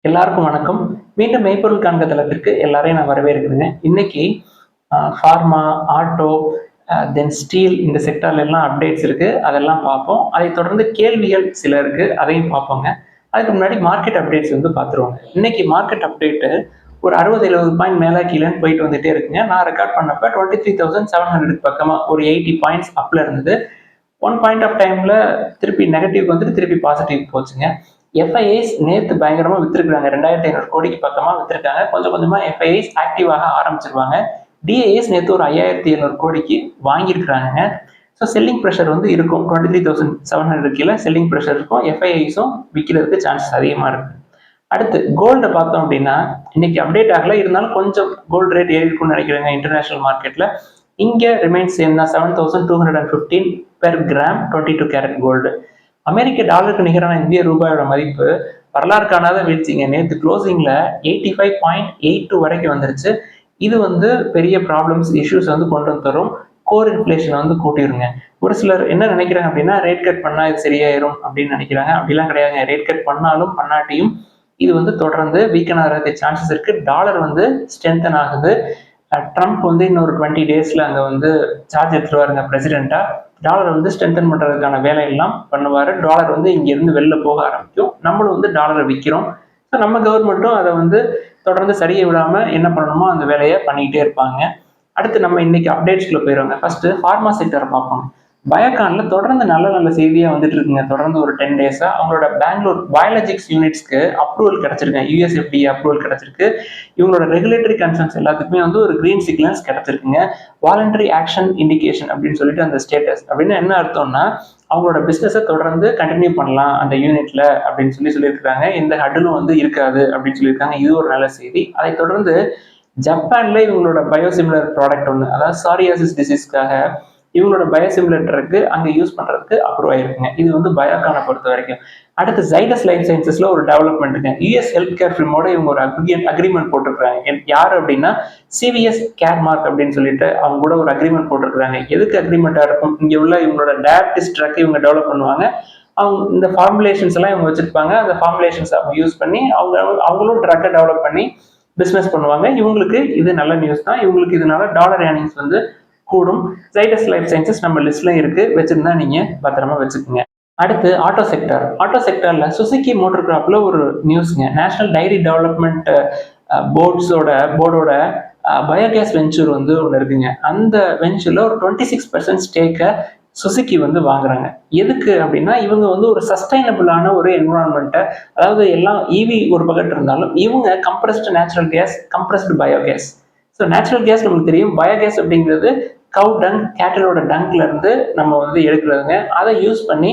எல்லாருக்கும் வணக்கம். மீண்டும் மெய்ப்பொருள் காண்க தளத்திற்கு எல்லாரையும் நான் வரவேற்கிறேங்க. இன்னைக்கு ஃபார்மா, ஆட்டோ, தென் ஸ்டீல் இந்த செக்டார்ல எல்லாம் அப்டேட்ஸ் இருக்கு. அதெல்லாம் பார்ப்போம். அதைத் தொடர்ந்து கேள்விகள் சில இருக்கு. அதையும் பார்ப்போங்க. அதுக்கு முன்னாடி மார்க்கெட் அப்டேட்ஸ் பார்த்துருவோங்க. இன்னைக்கு மார்க்கெட் அப்டேட்டு ஒரு 60-70 பாயிண்ட் மேல கீழேன்னு போயிட்டு வந்துட்டே இருக்குங்க. நான் ரெக்கார்ட் பண்ணப்ப 23,700 பக்கமா ஒரு 80 பாயிண்ட்ஸ் அப்ல இருந்தது. ஒன் பாயிண்ட் ஆஃப் டைம்ல திருப்பி நெகட்டிவ் வந்துட்டு திருப்பி பாசிட்டிவ் போச்சுங்க. எஃப்ஐஐஸ் நேற்று பயங்கரமா வித்துருக்காங்க. 2,500 கோடிக்கு பக்கமா வித்துருக்காங்க. கொஞ்சம் கொஞ்சமா எஃப்ஐஐஸ் ஆக்டிவாக ஆரம்பிச்சிருவாங்க. டிஐஎஸ் நேற்று ஒரு 5,700 கோடிக்கு வாங்கியிருக்கிறாங்க. ஸோ செல்லிங் ப்ரெஷர் இருக்கும். 23,700 கீழே செல்லிங் ப்ரெஷர் இருக்கும். எஃப்ஐஐஸும் விற்கிறதுக்கு சான்சஸ் அதிகமாக இருக்கு. அடுத்து கோல்டை பார்த்தோம் அப்படின்னா இன்னைக்கு அப்டேட் ஆகல, இருந்தாலும் கொஞ்சம் கோல்டு ரேட் ஏறி இருக்கும்னு நினைக்கிறேங்க. இன்டர்நேஷனல் மார்க்கெட்ல இங்க ரிமைன் சேம் தான். 7,215 பெர் கிராம் 22 கேரட் கோல்டு. அமெரிக்க டாலருக்கு நிகரான இந்திய ரூபாயோட மதிப்பு வரலாறு காணாத வீழ்ச்சிங்க. நேற்று க்ளோசிங்ல 85.82 வரைக்கும் வந்துருச்சு. இது பெரிய ப்ராப்ளம்ஸ் இஷ்யூஸ் கொண்டு தரும். கோர் இன்ஃபிளேஷன் கூட்டிருங்க. ஒரு சிலர் என்ன நினைக்கிறாங்க அப்படின்னா, ரேட் கட் பண்ணா இது சரியாயிரும் அப்படின்னு நினைக்கிறாங்க. அப்படிலாம் கிடையாதுங்க. ரேட் கட் பண்ணாலும் பண்ணாட்டியும் இது தொடர்ந்து வீக்கன் ஆகிறதுக்கு சான்சஸ் இருக்கு. டாலர் ஸ்ட்ரென்தன் ஆகுது. ட்ரம்ப் இன்னொரு 20 டேஸ்ல அங்க சார்ஜ் எடுத்துருவாருங்க பிரசிடென்ட்டா. டாலரை ஸ்ட்ரென்தன் பண்றதுக்கான வேலையெல்லாம் பண்ணுவாரு. டாலர் இங்க இருந்து வெளில போக ஆரம்பிக்கும். நம்மளும் டாலரை விற்கிறோம். ஸோ நம்ம கவர்மெண்ட்டும் அதை தொடர்ந்து சரியை விடாம என்ன பண்ணணுமோ அந்த வேலையை பண்ணிக்கிட்டே இருப்பாங்க. அடுத்து நம்ம இன்னைக்கு அப்டேட்ஸ்குள்ள போயிடுவாங்க. ஃபர்ஸ்ட் ஃபார்மா செக்டர் பார்ப்போம். பயோகான்ல தொடர்ந்து நல்ல நல்ல செய்தியா வந்துட்டு இருக்குங்க. தொடர்ந்து ஒரு 10 டேஸா அவங்களோட பெங்களூர் பயாலஜிக்ஸ் யூனிட்ஸ்க்கு அப்ரூவல் கிடைச்சிருக்கு. யூஎஸ்எஃப்டி அப்ரூவல் கிடைச்சிருக்கு. இவங்களோட ரெகுலேட்டரி கன்சர்ன்ஸ் எல்லாத்துக்குமே ஒரு கிரீன் சிக்னல்ஸ் கிடைச்சிருக்குங்க. வாலண்டரி ஆக்ஷன் இண்டிகேஷன் அப்படின்னு சொல்லிட்டு அந்த ஸ்டேட்டஸ் அப்படின்னு என்ன அர்த்தம்னா, அவங்களோட பிசினஸை தொடர்ந்து கண்டினியூ பண்ணலாம் அந்த யூனிட்ல அப்படின்னு சொல்லியிருக்காங்க. எந்த ஹடலும் இருக்காது அப்படின்னு சொல்லியிருக்காங்க. இது ஒரு நல்ல செய்தி. அதை தொடர்ந்து ஜப்பான்ல இவங்களோட பயோசிமிலர் ப்ராடக்ட் ஒன்று, அதாவது சாரியாசிஸ் டிசீஸ்க்காக இவங்களோட பயோசிமிலர் ட்ரக் அங்கே யூஸ் பண்றதுக்கு அப்ரூவ் ஆயிருக்குங்க. இது பயோகானை பொறுத்த வரைக்கும். அடுத்து ஜைடஸ் லைஃப் சயின்சஸ்ல ஒரு டெவலப்மெண்ட்டுங்க. யூஎஸ் ஹெல்த் கேர் ஃபிலிமோட இவங்க ஒரு அக்ரிமெண்ட் போட்டிருக்காங்க. யாரு அப்படின்னா சிவிஎஸ் கேர் மார்க் அப்படின்னு சொல்லிட்டு அவங்க கூட ஒரு அக்ரிமெண்ட் போட்டிருக்காங்க. எதுக்கு அக்ரிமெண்டா இருக்கும்? இங்க உள்ள இவங்களோட டயபிட்டிஸ் ட்ரக் இவங்க டெவலப் பண்ணுவாங்க. அவங்க இந்த ஃபார்முலேஷன்ஸ் எல்லாம் இவங்க வச்சிருப்பாங்க. அந்த ஃபார்முலேஷன்ஸ் அவங்க யூஸ் பண்ணி அவங்களும் ட்ரக்கை டெவலப் பண்ணி பிசினஸ் பண்ணுவாங்க. இவங்களுக்கு இது நல்ல நியூஸ் தான். இவங்களுக்கு இதனால டாலர் ஏர்னிங்ஸ் கூடும். ஜைடஸ் லைஃப் சயின்சஸ் நம்ம லிஸ்ட்ல இருக்கு, வச்சிருந்தா நீங்க பத்திரமா வச்சுக்கோங்க. அடுத்து ஆட்டோ செக்டர். ஆட்டோ செக்டர்ல சுசுகி மோட்டர் கிராப்ல ஒரு நியூஸ்ங்க. நேஷனல் டைரி டெவலப்மெண்ட் போர்டோட பயோகேஸ் வெஞ்சூர் ஒன்று இருக்குங்க. அந்த வெஞ்சூர்ல ஒரு 26% ஸ்டேக்கை சுசுகி வாங்குறாங்க. எதுக்கு அப்படின்னா, இவங்க ஒரு சஸ்டைனபிளான ஒரு என்விரான்மெண்ட்டை, அதாவது எல்லாம் இவி ஒரு பக்கத்து இருந்தாலும் இவங்க compressed natural gas, compressed biogas. So natural gas நமக்கு தெரியும். பயோகேஸ் அப்படிங்கிறது கவு டங், கேட்டலோட டங்க்ல இருந்து நம்ம எடுக்கிறதுங்க. அதை யூஸ் பண்ணி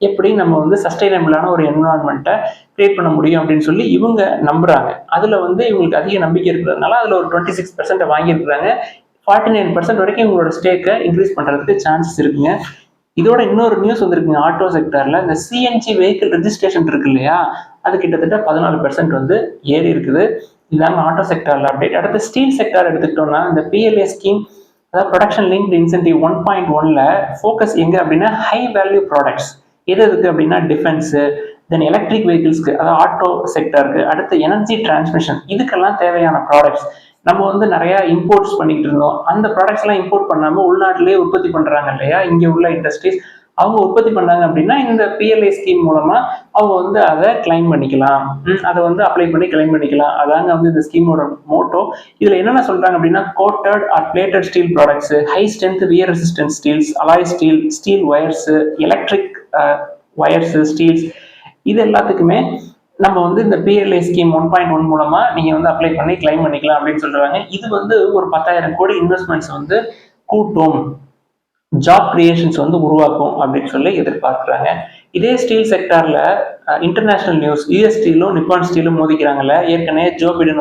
எப்படி நம்ம சஸ்டைனபிளான ஒரு என்விரான்மெண்ட்டை கிரியேட் பண்ண முடியும் அப்படின்னு சொல்லி இவங்க நம்புறாங்க. அதுல இவங்களுக்கு அதிக நம்பிக்கை இருக்கிறதுனால அதுல ஒரு 26% வாங்கியிருக்கிறாங்க. 49% வரைக்கும் இவங்களோட ஸ்டேக்கை இன்க்ரீஸ் பண்றதுக்கு சான்சஸ் இருக்குங்க. இதோட இன்னொரு நியூஸ் வந்திருக்குங்க. ஆட்டோ செக்டர்ல இந்த சிஎன்ஜி வெஹிக்கிள் ரெஜிஸ்ட்ரேஷன் இருக்கு இல்லையா, அது கிட்டத்தட்ட 14% ஏறி இருக்குது. இதாங்க ஆட்டோ செக்டர்ல அப்டேட். அடுத்து ஸ்டீல் செக்டர் எடுத்துக்கிட்டோம்னா, இந்த பிஎல்ஏ ஸ்கீம், அதாவது ப்ரொடக்ஷன் லிங்க்டு இன்சென்டிவ் 1.1ல ஃபோக்கஸ் எங்க அப்படின்னா ஹை வேல்யூ ப்ராடக்ட்ஸ். எது இருக்கு அப்படின்னா டிஃபென்ஸ், தென் எலக்ட்ரிக் வெஹிக்கிள்ஸ்க்கு, அதாவது ஆட்டோ செக்டருக்கு. அடுத்து எனர்ஜி டிரான்ஸ்மிஷன், இதுக்கெல்லாம் தேவையான ப்ராடக்ட்ஸ். நம்ம நிறைய இம்போர்ட்ஸ் பண்ணிட்டு இருந்தோம். அந்த ப்ராடக்ட்ஸ் எல்லாம் இம்போர்ட் பண்ணாம உள்நாட்டிலேயே உற்பத்தி பண்றாங்க இல்லையா, இங்க உள்ள இண்டஸ்ட்ரீஸ் அவங்க உற்பத்தி பண்ணாங்க அப்படின்னா இந்த பிஎல்ஐ ஸ்கீம் மூலமா அவங்க அதை கிளைம் பண்ணிக்கலாம். அதை அப்ளை பண்ணி கிளைம் பண்ணிக்கலாம். அதாங்க இந்த ஸ்கீமோட மோட்டோ. இதுல என்னென்ன சொல்றாங்க அப்படின்னா, coated or plated steel products, high strength wear resistant steels, alloy steel, steel wires, electric wires, steels, இது எல்லாத்துக்குமே நம்ம இந்த பிஎல்ஐ ஸ்கீம் 1.1 மூலமா நீங்க அப்ளை பண்ணி கிளைம் பண்ணிக்கலாம் அப்படின்னு சொல்றாங்க. இது ஒரு 10,000 கோடி இன்வெஸ்ட்மெண்ட்ஸ் கூட்டும், ஜாப் கிரியேஷன்ஸ் உருவாக்கும் அப்படின்னு சொல்லி எதிர்பார்க்கிறாங்க. இதே ஸ்டீல் செக்டார்ல இன்டர்நேஷனல் நியூஸ், யூஎஸ் ஸ்டீலும் நிப்பான் ஸ்டீலும் மோதிக்கிறாங்கல்ல. ஏற்கனவே ஜோ பிடன்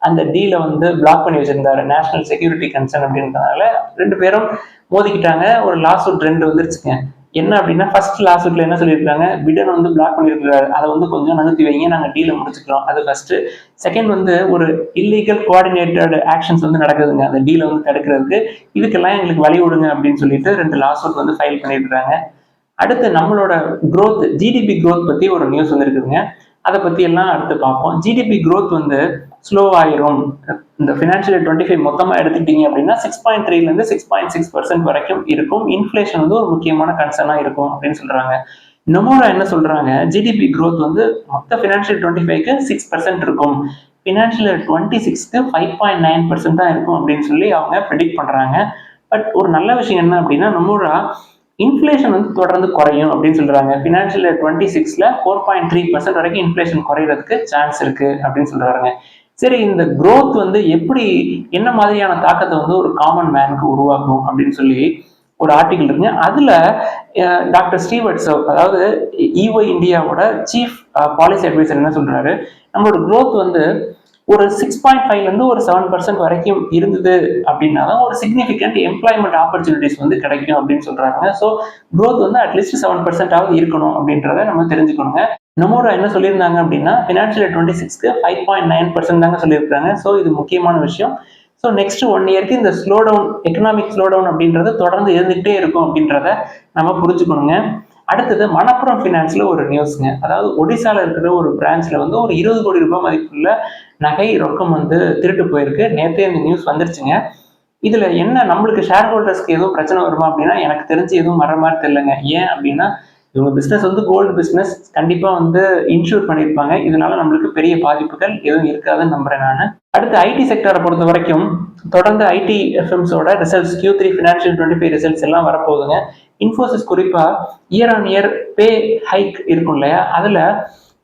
அந்த டீலை பிளாக் பண்ணி வச்சிருந்தாரு, நேஷனல் செக்யூரிட்டி கன்சர்ன் அப்படின்றதுனால. ரெண்டு பேரும் மோதிக்கிட்டாங்க. ஒரு லாசூட் 2 வந்துருச்சுங்க. என்ன அப்படின்னா, ஃபர்ஸ்ட் லாசூட்ல என்ன சொல்லியிருக்காங்க, பிடன் பிளாக் பண்ணியிருக்கிறாரு, அதை கொஞ்சம் நகர்த்தி வைங்க, நாங்கள் டீலை முடிச்சுக்கிறோம். அது ஃபர்ஸ்ட். செகண்ட் ஒரு இல்லீகல் கோஆர்டினேட்டட் ஆக்ஷன்ஸ் நடக்குதுங்க அந்த டீலை தடுக்கிறதுக்கு. இதுக்கெல்லாம் எங்களுக்கு வழி விடுங்க அப்படின்னு சொல்லிட்டு 2 லாசூட் ஃபைல் பண்ணியிருக்கிறாங்க. அடுத்து நம்மளோட growth, ஜிடிபி growth பத்தி ஒரு நியூஸ் வந்திருக்குதுங்க. அதை பற்றி எல்லாம் அடுத்து பார்ப்போம். ஜிடிபி growth வந்து ஸ்லோ ஆயிரும். இந்த ஃபினான்ஷியல் இயர் 25 மொத்தமாக எடுத்துக்கிட்டீங்க அப்படின்னா 6.3லேருந்து 6.6% வரைக்கும் இருக்கும். இன்ஃப்ளேஷன் வந்து ஒரு முக்கியமான கன்சர்னாக இருக்கும் அப்படின்னு சொல்கிறாங்க. நொமோரா என்ன சொல்கிறாங்க, ஜிடிபி growth வந்து மொத்த ஃபினான்ஷியல் 25க்கு 6% இருக்கும், ஃபினான்ஷியல் இயர் 26க்கு 5.9% தான் இருக்கும் அப்படின்னு சொல்லி அவங்க ப்ரெடிக்ட் பண்ணுறாங்க. பட் ஒரு நல்ல விஷயம் என்ன அப்படின்னா, நொமோரா இன்ஃப்ளேஷன் வந்து தொடர்ந்து குறையும் அப்படின்னு சொல்றாங்க. ஃபினான்ஷியல் இயர் 26ல 4.3% வரைக்கும் இன்ஃப்ளேஷன் குறையிறதுக்கு சான்ஸ் இருக்கு அப்படின்னு சொல்றாங்க. சரி, இந்த growth வந்து எப்படி, என்ன மாதிரியான தாக்கத்தை வந்து ஒரு காமன் மேனுக்கு உருவாக்கும் அப்படின்னு சொல்லி ஒரு ஆர்டிகல் இருக்குங்க. அதுல டாக்டர் ஸ்ரீவத்சவ், அதாவது இஒய் இந்தியாவோட சீஃப் பாலிசி அட்வைசர் என்ன சொல்றாரு, நம்மளோட growth வந்து ஒரு 6.5லேருந்து ஒரு 7% வரைக்கும் இருந்தது அப்படின்னா தான் ஒரு சிக்னிஃபிகண்ட் எம்ப்ளாய்மெண்ட் ஆப்பர்ச்சுனிட்டிஸ் வந்து கிடைக்கும் அப்படின்னு சொல்றாங்க. ஸோ growth வந்து அட்லீஸ்ட் 7% இருக்கணும் அப்படின்றத நம்ம தெரிஞ்சுக்கணுங்க. நொமோரா என்ன சொல்லியிருந்தாங்க அப்படின்னா, ஃபினான்ஷியல் இயர் 26க்கு 5.9% தாங்க சொல்லியிருக்காங்க. ஸோ இது முக்கியமான விஷயம். ஸோ நெக்ஸ்ட் 1 இயருக்கு இந்த slow down, economic slow down அப்படின்றது தொடர்ந்து இருந்துகிட்டே இருக்கும் அப்படின்றத நம்ம புரிஞ்சுக்கணுங்க. அடுத்தது மணப்புரம் ஃபினான்ஸ்ல ஒரு நியூஸ்ங்க. அதாவது ஒடிசால இருக்கிற ஒரு பிரான்ச்ல வந்து ஒரு 20 கோடி ரூபாய் மதிப்புள்ள நகை ரொக்கம் வந்து திருட்டு போயிருக்கு. நேற்றே இந்த நியூஸ் வந்துருச்சுங்க. இதுல என்ன, நம்மளுக்கு ஷேர் ஹோல்டர்ஸ்க்கு எதுவும் பிரச்சனை வருமா அப்படின்னா எனக்கு தெரிஞ்சு எதுவும் வர மாதிரி தெரியலங்க. ஏன் அப்படின்னா இவங்க பிஸ்னஸ் வந்து கோல்டு பிஸ்னஸ், கண்டிப்பா வந்து இன்சூர் பண்ணியிருப்பாங்க. இதனால நம்மளுக்கு பெரிய பாதிப்புகள் எதுவும் இருக்காதுன்னு நம்புறேன் நான். அடுத்து ஐடி செக்டரை பொறுத்த வரைக்கும் தொடர்ந்து ஐடி எஃப்எம்ஸோட ரிசல்ட்ஸ், Q3 ஃபினான்ஷியல் 25 ரிசல்ட்ஸ் எல்லாம் வரப்போகுதுங்க. இன்ஃபோசிஸ் குறிப்பா year on year pay hike இருக்கும் இல்லையா, அதுல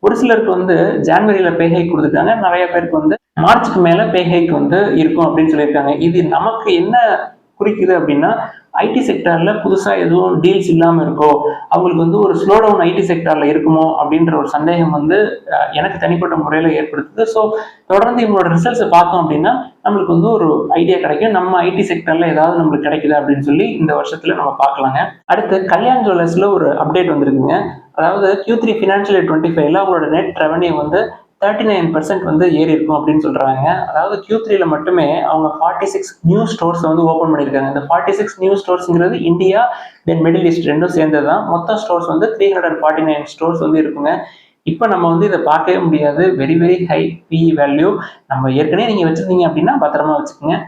ஒரு சிலருக்கு வந்து ஜான்வரியில பே ஹைக் கொடுத்துருக்காங்க, நிறைய பேருக்கு வந்து மார்ச்சுக்கு மேல பே ஹைக் வந்து இருக்கும் அப்படின்னு சொல்லியிருக்காங்க. இது நமக்கு என்ன குறிக்குது அப்படின்னா, ஐடி செக்டர்ல புதுசா எதுவும் டீல்ஸ் இல்லாம இருக்கோ, அவங்களுக்கு வந்து ஒரு ஸ்லோ டவுன் ஐடி செக்டர்ல இருக்குமோ அப்படின்ற ஒரு சந்தேகம் வந்து எனக்கு தனிப்பட்ட முறையில ஏற்படுத்துது. ஸோ தொடர்ந்து இவங்களோட ரிசல்ட்ஸை பார்த்தோம் அப்படின்னா நம்மளுக்கு வந்து ஒரு ஐடியா கிடைக்கும், நம்ம ஐடி செக்டர்ல ஏதாவது நம்மளுக்கு கிடைக்குது அப்படின்னு சொல்லி இந்த வருஷத்துல நம்ம பார்க்கலாங்க. அடுத்து கல்யாண் ஜுவல்லர்ஸ்ல ஒரு அப்டேட் வந்திருக்குங்க. அதாவது Q3 ஃபினான்ஷியல் இயர் 25ல அவங்களோட நெட் ரெவன்யூ வந்து 39% வந்து ஏறி இருக்கும் அப்படின்னு சொல்றாங்க. அதாவது Q3ல மட்டுமே அவங்க 46 நியூ ஸ்டோர்ஸ் வந்து ஓப்பன் பண்ணியிருக்காங்க. இந்த 46 நியூ ஸ்டோர்ஸ்ங்கிறது இந்தியா தென் மிடில் ஈஸ்ட் ரெண்டும் சேர்ந்தது தான். மொத்த ஸ்டோர்ஸ் வந்து 349 ஸ்டோர்ஸ் வந்து இருக்குங்க. இப்போ நம்ம வந்து இதை பார்க்கவே முடியாது. Very very high PE value. நம்ம ஏற்கனவே நீங்க வச்சிருந்தீங்க அப்படின்னா பத்திரமா வச்சுக்கோங்க.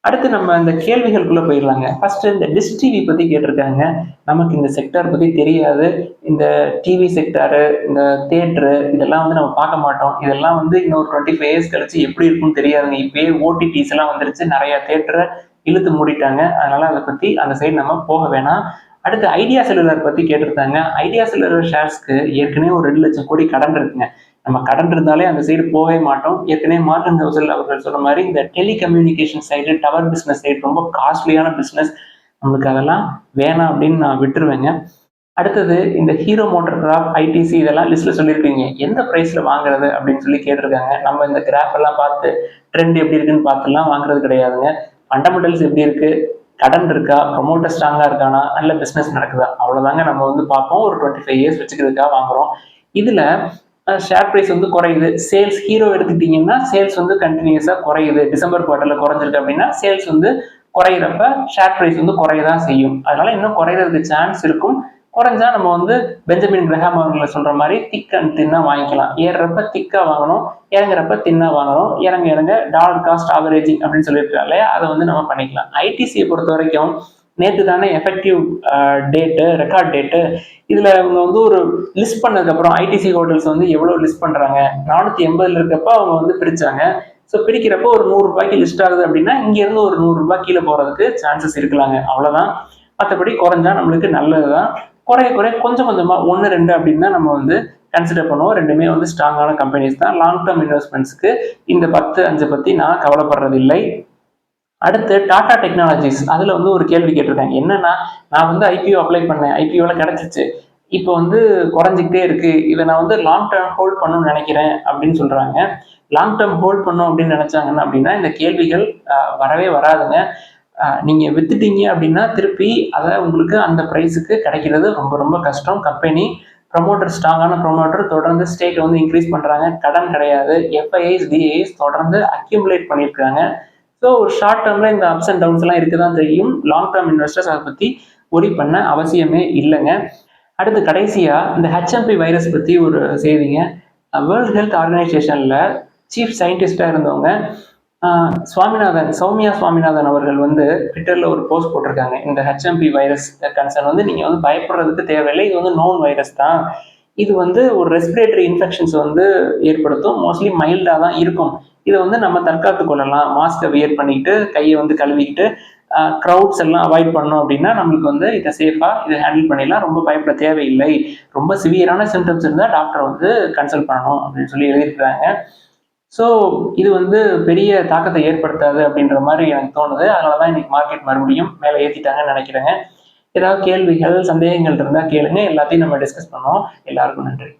அடுத்து நம்ம இந்த கேள்விகளுக்குள்ள போயிடலாங்க. ஃபர்ஸ்ட் இந்த டிஷ் டிவி பத்தி கேட்டிருக்காங்க. நமக்கு இந்த செக்டார் பத்தி தெரியாது. இந்த டிவி செக்டாரு, இந்த தியேட்டரு, இதெல்லாம் வந்து நம்ம பார்க்க மாட்டோம். இதெல்லாம் வந்து இன்னொரு 25 இயர்ஸ் கழிச்சு எப்படி இருக்கும்னு தெரியாதுங்க. இப்பயே ஓடிடிஸ் எல்லாம் வந்துருச்சு, நிறைய தியேட்டரை இழுத்து மூடிட்டாங்க. அதனால அதை பத்தி அந்த சைடு நம்ம போக வேணாம். அடுத்து ஐடியா செல்லுலர் பத்தி கேட்டிருக்காங்க. ஐடியா செல்லுலர் ஷேர்ஸ்க்கு ஏற்கனவே ஒரு 2 லட்சம் கோடி கடன் இருக்குங்க. நம்ம கடன் இருந்தாலே அந்த சைடு போகவே மாட்டோம். ஏற்கனவே மார்டன் ஹவுசல் அவர்கள் சொன்ன மாதிரி இந்த telecommunication side, tower business side ரொம்ப காஸ்ட்லியான பிஸ்னஸ், நம்மளுக்கு அதெல்லாம் வேணாம் அப்படின்னு நான் விட்டுருவேங்க. அடுத்தது இந்த ஹீரோ மோட்டர் கிராஃப், ஐடிசி இதெல்லாம் லிஸ்ட்ல சொல்லியிருக்கீங்க, எந்த பிரைஸ்ல வாங்குறது அப்படின்னு சொல்லி கேட்டிருக்காங்க. நம்ம இந்த கிராஃப் எல்லாம் பார்த்து ட்ரெண்ட் எப்படி இருக்குன்னு பார்த்துலாம் வாங்குறது கிடையாதுங்க. ஃபண்டமெண்டல்ஸ் எப்படி இருக்கு, கடன் இருக்கா, ப்ரொமோட்டர் ஸ்ட்ராங்கா இருக்கானா, நல்ல பிஸ்னஸ் நடக்குதா, அவ்வளவுதாங்க நம்ம வந்து பார்ப்போம். ஒரு 25 இயர்ஸ் வச்சுக்கிறதுக்காக வாங்குறோம். இதுல ஷேர் பிரைஸ் வந்து குறையுது. சேல்ஸ் ஹீரோ எடுத்துக்கிட்டீங்கன்னா சேல்ஸ் வந்து கண்டினியூஸா குறையுது. டிசம்பர் குவார்டர்ல குறைஞ்சிருக்கு அப்படின்னா சேல்ஸ் வந்து குறையிறப்ப ஷேர் பிரைஸ் வந்து குறையதான் செய்யும். அதனால இன்னும் குறையிறதுக்கு சான்ஸ் இருக்கும். குறைஞ்சா நம்ம வந்து பெஞ்சமின் கிரஹாம் அவர்களை சொல்ற மாதிரி திக் அண்ட் தின்னா வாங்கிக்கலாம். ஏறுறப்ப திக்கா வாங்கணும், இறங்குறப்ப தின்னா வாங்கணும். இறங்க இறங்க டாலர் காஸ்ட் ஆவரேஜிங் அப்படின்னு சொல்லியிருக்காங்க இல்லையா, அதை வந்து நம்ம பண்ணிக்கலாம். ஐடிசியை பொறுத்த வரைக்கும் நேற்று தானே எஃபெக்டிவ் டேட்டு, ரெக்கார்ட் டேட்டு. இதுல அவங்க வந்து ஒரு லிஸ்ட் பண்ணதுக்கு அப்புறம் ஐடிசி ஹோட்டல்ஸ் வந்து எவ்வளவு லிஸ்ட் பண்றாங்க, 480 இருக்கப்ப அவங்க வந்து பிரிச்சாங்க. ஸோ பிரிக்கிறப்ப ஒரு 100 ரூபாய்க்கு லிஸ்ட் ஆகுது அப்படின்னா இங்க இருந்து ஒரு 100 ரூபாய் கீழே போறதுக்கு சான்சஸ் இருக்கலாங்க, அவ்வளவுதான். மற்றபடி குறைஞ்சா நம்மளுக்கு நல்லதுதான். குறைய குறைய கொஞ்சம் கொஞ்சமா 1 2 அப்படின்னு தான் நம்ம வந்து கன்சிடர் பண்ணுவோம். ரெண்டுமே வந்து ஸ்ட்ராங்கான கம்பெனிஸ் தான். லாங் டேர்ம் இன்வெஸ்ட்மெண்ட்ஸ்க்கு இந்த 10 5 பத்தி நான் கவலைப்படுறது இல்லை. அடுத்து டாடா டெக்னாலஜிஸ், அதுல வந்து ஒரு கேள்வி கேட்டிருக்காங்க. என்னன்னா, நான் வந்து ஐபிஓ அப்ளை பண்ணேன், ஐபிஓல கிடைச்சிச்சு, இப்போ வந்து குறைஞ்சிக்கிட்டே இருக்கு, இதை நான் வந்து லாங் டேர்ம் ஹோல்ட் பண்ணணும்னு நினைக்கிறேன் அப்படின்னு சொல்றாங்க. லாங் டேர்ம் ஹோல்ட் பண்ணும் அப்படின்னு நினைச்சாங்கன்னா அப்படின்னா இந்த கேள்விகள் வரவே வராதுங்க. நீங்க வித்துட்டீங்க அப்படின்னா திருப்பி அதை உங்களுக்கு அந்த பிரைஸுக்கு கிடைக்கிறது ரொம்ப ரொம்ப கஷ்டம். கம்பெனி ப்ரொமோட்டர், ஸ்ட்ராங்கான ப்ரொமோட்டர் தொடர்ந்து ஸ்டேக்கை வந்து இன்க்ரீஸ் பண்றாங்க, கடன் கிடையாது, எஃப்ஐஐஸ் டிஐஸ் தொடர்ந்து அக்யூமுலேட் பண்ணியிருக்காங்க. ஸோ ஒரு ஷார்ட் டேர்ம்ல இந்த அப்ஸ் அண்ட் டவுன்ஸ் எல்லாம் இருக்குதான் தெரியும். லாங் டேர்ம் இன்வெஸ்டர்ஸ் அதை பத்தி ஒரி பண்ண அவசியமே இல்லைங்க. அடுத்து கடைசியா இந்த ஹெச்எம்பி வைரஸ் பத்தி ஒரு செய்திங்க. வேர்ல்ட் ஹெல்த் ஆர்கனைசேஷனில் சீஃப் சயின்டிஸ்டாக இருந்தவங்க சௌமியா சுவாமிநாதன் அவர்கள் வந்து ட்விட்டரில் ஒரு போஸ்ட் போட்டிருக்காங்க. இந்த ஹெச்எம்பி வைரஸ் கன்சர்ன் வந்து நீங்கள் வந்து பயப்படுறதுக்கு தேவையில்லை, இது வந்து நோன் வைரஸ் தான். இது வந்து ஒரு ரெஸ்பிரேட்டரி இன்ஃபெக்ஷன்ஸ் வந்து ஏற்படுத்தும், மோஸ்ட்லி மைல்டாக தான் இருக்கும். இதை வந்து நம்ம தற்காத்து கொள்ளலாம், மாஸ்கை வியர் பண்ணிக்கிட்டு கையை வந்து கழுவிக்கிட்டு க்ரௌட்ஸ் எல்லாம் அவாய்ட் பண்ணோம் அப்படின்னா நம்மளுக்கு வந்து இதை சேஃபாக இதை ஹேண்டில் பண்ணிடலாம், ரொம்ப பயப்பட தேவையில்லை. ரொம்ப சிவியரான சிம்டம்ஸ் இருந்தால் டாக்டரை வந்து கன்சல்ட் பண்ணணும் அப்படின்னு சொல்லி எழுதியிருக்கிறாங்க. ஸோ இது வந்து பெரிய தாக்கத்தை ஏற்படுத்தாது அப்படின்ற மாதிரி எனக்கு தோணுது. அதனால தான் இன்னைக்கு மார்க்கெட் மறுபடியும் மேலே ஏற்றிட்டாங்கன்னு நினைக்கிறேங்க. ஏதாவது கேள்விகள் சந்தேகங்கள் இருந்தால் கேளுங்க, எல்லாத்தையும் நம்ம டிஸ்கஸ் பண்ணுவோம். எல்லாருக்கும் நன்றி.